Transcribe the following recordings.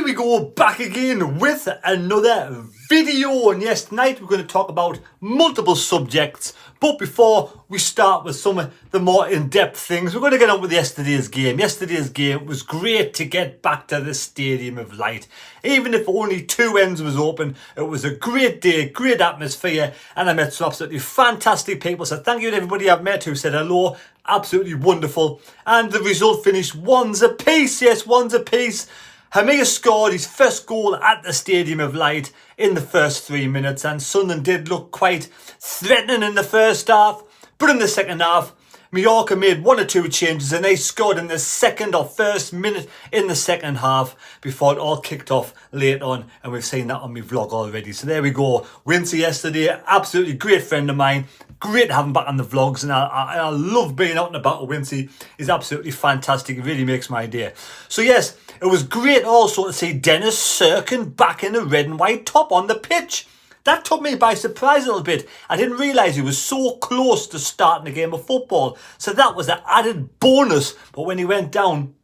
we go, back again with another video. And yes, tonight we're going to talk about multiple subjects. But before we start with some of the more in-depth things, we're going to get on with yesterday's game. Yesterday's game was great to get back to the Stadium of Light. Even if only two ends was open, it was a great day, great atmosphere, and I met some absolutely fantastic people. So thank you to everybody I've met who said hello. Absolutely wonderful. And the result finished ones apiece. Yes, ones apiece. Hamir scored his first goal at the Stadium of Light in the first 3 minutes, and Sunderland did look quite threatening in the first half, but in the second half Mallorca made one or two changes and they scored in the second or first minute in the second half before it all kicked off late on, and we've seen that on my vlog already. So there we go. Wincy yesterday, absolutely great friend of mine. Great to have him back on the vlogs, and I love being out and about with Wincy. He's absolutely fantastic. It really makes my day. So yes, it was great also to see Dennis Serkin back in a red and white top on the pitch. That took me by surprise a little bit. I didn't realise he was so close to starting a game of football. So that was an added bonus. But when he went down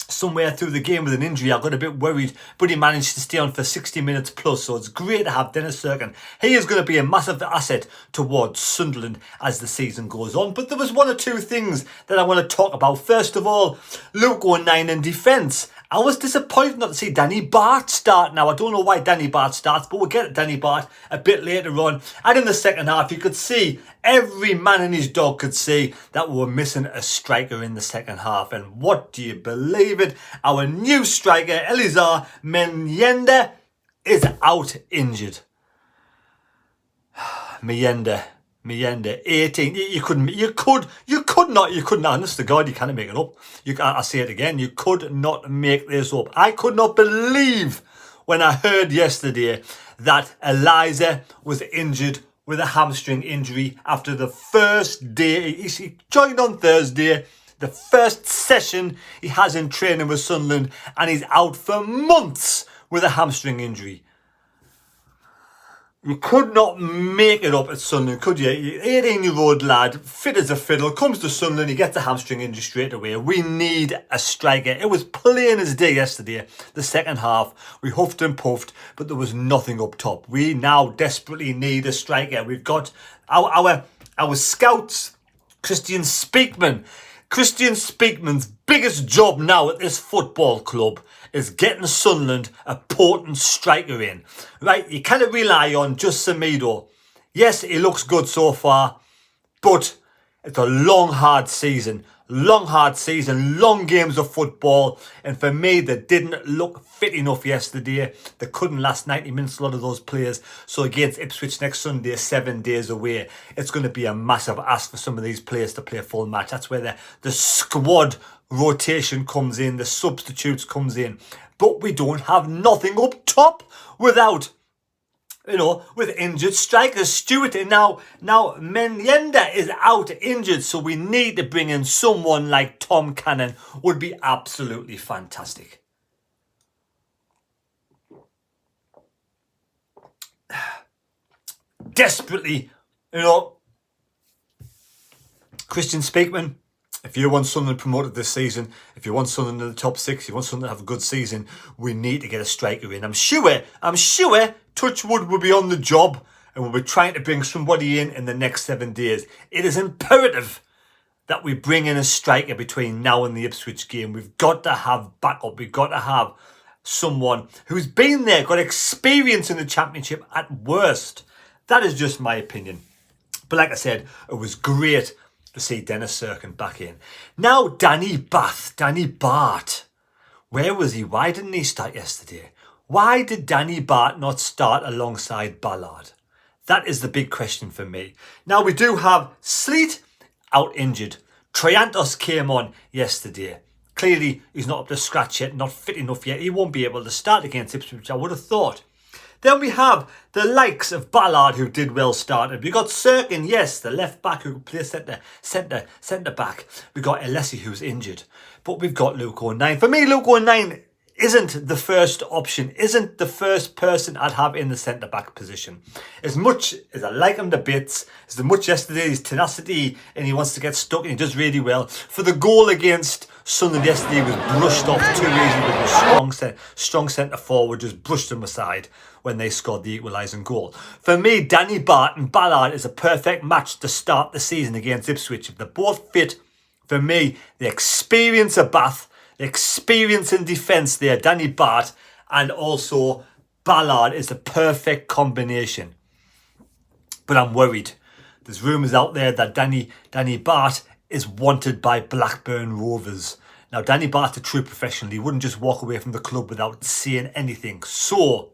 somewhere through the game with an injury, I got a bit worried, but he managed to stay on for 60 minutes plus. So it's great to have Dennis Serkin. He is going to be a massive asset towards Sunderland as the season goes on. But there was one or two things that I want to talk about. First of all, Luke O'Nien in defence. I was disappointed not to see Danny Batth start now. I don't know why Danny Batth starts, but we'll get to Danny Batth a bit later on. And in the second half, you could see, every man and his dog could see that we were missing a striker in the second half. And what do you believe it? Our new striker, Elizar Menyenda, is out injured. Menyenda, 18. You could not, honest to God, you can't make it up. I say it again, you could not make this up. I could not believe when I heard yesterday that Eliza was injured with a hamstring injury after the first day. He joined on Thursday, the first session he has in training with Sunderland, and he's out for months with a hamstring injury. You could not make it up at Sunderland, could you? 18-year-old lad, fit as a fiddle, comes to Sunderland, he gets a hamstring injury straight away. We need a striker. It was plain as day yesterday. The second half, we huffed and puffed, but there was nothing up top. We now desperately need a striker. We've got our scouts, Christian Speakman. Christian Speakman's biggest job now at this football club is getting Sunderland a potent striker in. Right, you cannot rely on just Semedo. Yes, he looks good so far, but it's a long, hard season. Long games of football. And for me, they didn't look fit enough yesterday. They couldn't last 90 minutes, a lot of those players. So against Ipswich next Sunday, 7 days away, it's going to be a massive ask for some of these players to play a full match. That's where the squad rotation comes in, the substitutes comes in. But we don't have nothing up top without, with injured strikers. Stewart, and now Menyenda is out injured, so we need to bring in someone like Tom Cannon. Would be absolutely fantastic. Desperately, Christian Speakman, if you want Sunderland promoted this season, if you want Sunderland in the top 6, you want Sunderland to have a good season, we need to get a striker in. I'm sure Touchwood will be on the job and we'll be trying to bring somebody in the next 7 days. It is imperative that we bring in a striker between now and the Ipswich game. We've got to have backup. We've got to have someone who's been there, got experience in the Championship at worst. That is just my opinion. But like I said, it was great to see Dennis Serkin back in. Now Danny Batth. Where was he? Why didn't he start yesterday? Why did Danny Batth not start alongside Ballard? That is the big question for me. Now we do have Sleet out injured. Triantos came on yesterday. Clearly he's not up to scratch yet, not fit enough yet. He won't be able to start against Ipswich, I would have thought. Then we have the likes of Ballard, who did well started. We got Serkin, yes, the left back who could play centre back. We got Alessi, who's injured. But we've got Luke O'Nien. For me, Luke O'Nien isn't the first option, isn't the first person I'd have in the centre-back position. As much as I like him to bits, as much yesterday, his tenacity and he wants to get stuck and he does really well. For the goal against Sunderland yesterday was brushed off too easy with a strong centre forward, just brushed them aside when they scored the equalising goal. For me, Danny Batth and Ballard is a perfect match to start the season against Ipswich. If they're both fit, for me, the experience of Batth, the experience in defence there, Danny Batth, and also Ballard is the perfect combination. But I'm worried. There's rumours out there that Danny Batth is wanted by Blackburn Rovers. Now, Danny Batth, a true professional, he wouldn't just walk away from the club without saying anything. So,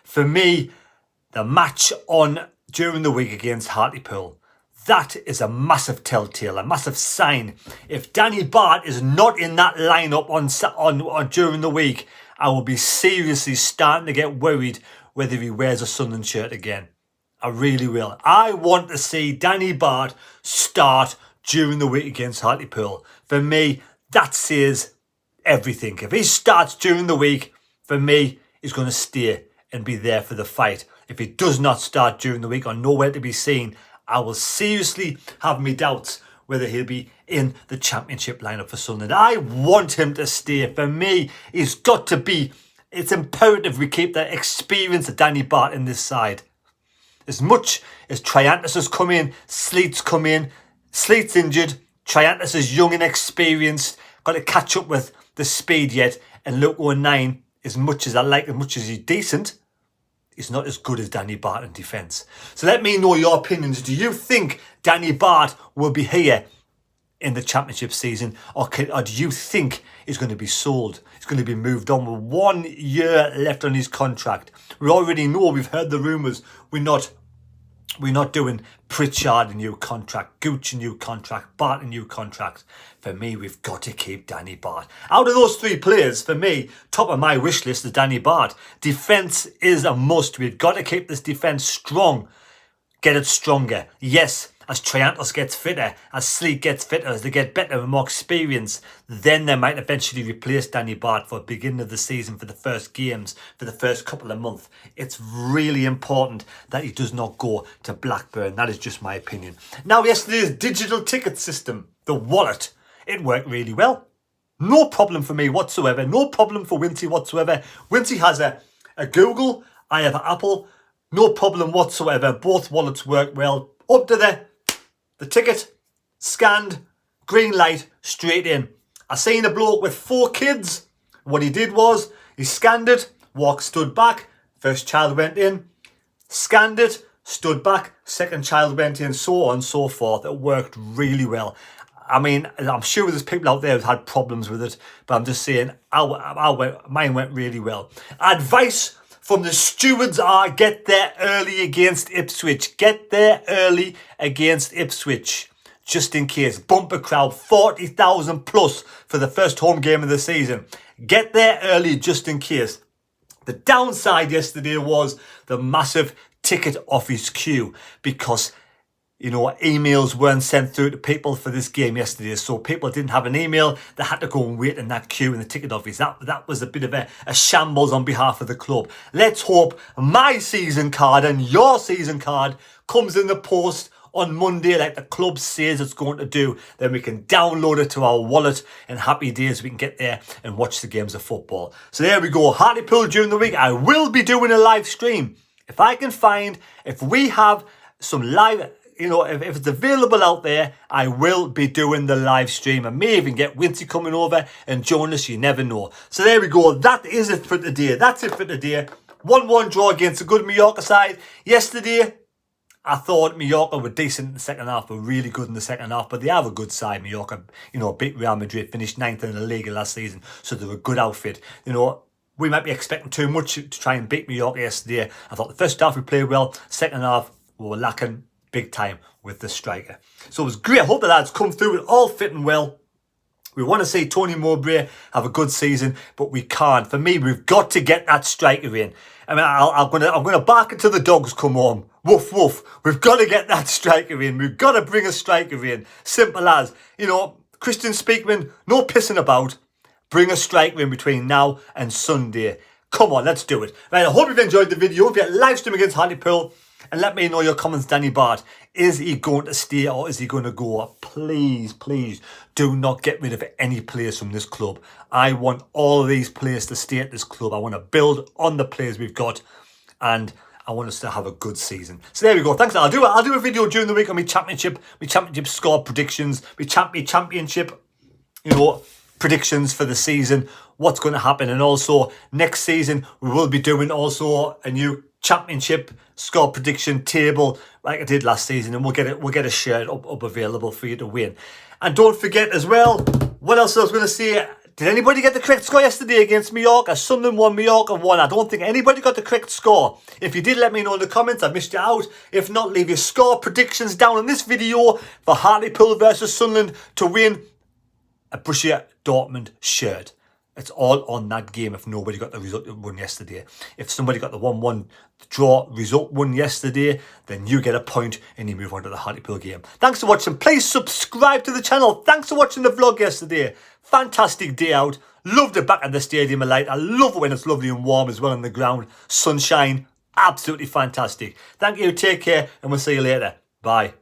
for me, the match on during the week against Hartlepool, that is a massive telltale, a massive sign. If Danny Batth is not in that lineup on during the week, I will be seriously starting to get worried whether he wears a Sunderland shirt again. I really will. I want to see Danny Batth start during the week against Hartlepool. For me, that says everything. If he starts during the week, for me, he's going to stay and be there for the fight. If he does not start during the week or nowhere to be seen, I will seriously have my doubts whether he'll be in the Championship lineup for Sunderland. I want him to stay. For me, he's got to be. It's imperative we keep the experience of Danny Batth in this side. As much as Triantis has come in, Sleet's come in, Sleet's injured, Triantis is young and experienced, got to catch up with the speed yet, and Luke O'Nien, as much as I like, as much as he's decent, he's not as good as Danny Batth in defence. So let me know your opinions. Do you think Danny Batth will be here in the Championship season, or do you think he's going to be sold? He's going to be moved on with 1 year left on his contract. We already know, we've heard the rumours, we're not doing Pritchard a new contract, Gooch a new contract, Batth a new contract. For me, we've got to keep Danny Batth. Out of those three players, for me, top of my wish list is Danny Batth. Defence is a must. We've got to keep this defence strong. Get it stronger. Yes, as Triantis gets fitter, as Sleet gets fitter, as they get better and more experience, then they might eventually replace Danny Batth for the beginning of the season, for the first games, for the first couple of months. It's really important that he does not go to Blackburn. That is just my opinion. Now, yesterday's digital ticket system, the wallet, it worked really well. No problem for me whatsoever. No problem for Winty whatsoever. Winty has a Google. I have an Apple. No problem whatsoever. Both wallets work well. Up to the ticket, scanned, green light, straight in. I seen a bloke with 4 kids. What he did was, he scanned it, stood back, first child went in, scanned it, stood back, second child went in, so on and so forth. It worked really well. I mean, I'm sure there's people out there who've had problems with it, but I'm just saying, mine went really well. Advice from the stewards are get there early against Ipswich. Get there early against Ipswich. Just in case. Bumper crowd, 40,000 plus for the first home game of the season. Get there early just in case. The downside yesterday was the massive ticket office queue, because emails weren't sent through to people for this game yesterday. So people didn't have an email. They had to go and wait in that queue in the ticket office. That was a bit of a shambles on behalf of the club. Let's hope my season card and your season card comes in the post on Monday like the club says it's going to do. Then we can download it to our wallet, and happy days we can get there and watch the games of football. So there we go. Hartlepool during the week. I will be doing a live stream. If I can find, if we have some live, if it's available out there, I will be doing the live stream. I may even get Winty coming over and join us. You never know. So there we go. That is it for today. That's it for today. 1-1 draw against a good Mallorca side. Yesterday, I thought Mallorca were decent in the second half, were really good in the second half, but they have a good side. Mallorca, beat Real Madrid, finished 9th in the league last season, so they're a good outfit. We might be expecting too much to try and beat Mallorca yesterday. I thought the first half we played well, second half we were lacking big time with the striker. So it was great. I hope the lads come through it all fitting well. We want to see Tony Mowbray have a good season, but we can't. For me, we've got to get that striker in. I mean, I'm gonna bark until the dogs come home. Woof woof. We've got to get that striker in. We've got to bring a striker in. Simple as. Christian Speakman, no pissing about. Bring a striker in between now and Sunday. Come on, let's do it. Right, I hope you've enjoyed the video. If you're live streaming against Hartlepool, And let me know your comments, Danny Batth. Is he going to stay or is he going to go? Please, please do not get rid of any players from this club. I want all of these players to stay at this club. I want to build on the players we've got, and I want us to have a good season. So there we go. Thanks. I'll do a video during the week on my championship score predictions, my championship, predictions for the season, what's going to happen, and also next season we will be doing also a new championship score prediction table like I did last season, and we'll get a shirt up available for you to win. And don't forget as well, what else I was going to say. Did anybody get the correct score yesterday against Mallorca? Sunderland won, Mallorca won. I don't think anybody got the correct score. If you did, let me know in the comments. I missed you out. If not, leave your score predictions down in this video for Hartlepool versus Sunderland to win a Borussia Dortmund shirt. It's all on that game if nobody got the result won yesterday. If somebody got the 1-1 draw result won yesterday, then you get a point and you move on to the Hartlepool game. Thanks for watching. Please subscribe to the channel. Thanks for watching the vlog yesterday. Fantastic day out. Loved it back at the stadium of light. I love it when it's lovely and warm as well on the ground. Sunshine. Absolutely fantastic. Thank you. Take care and we'll see you later. Bye.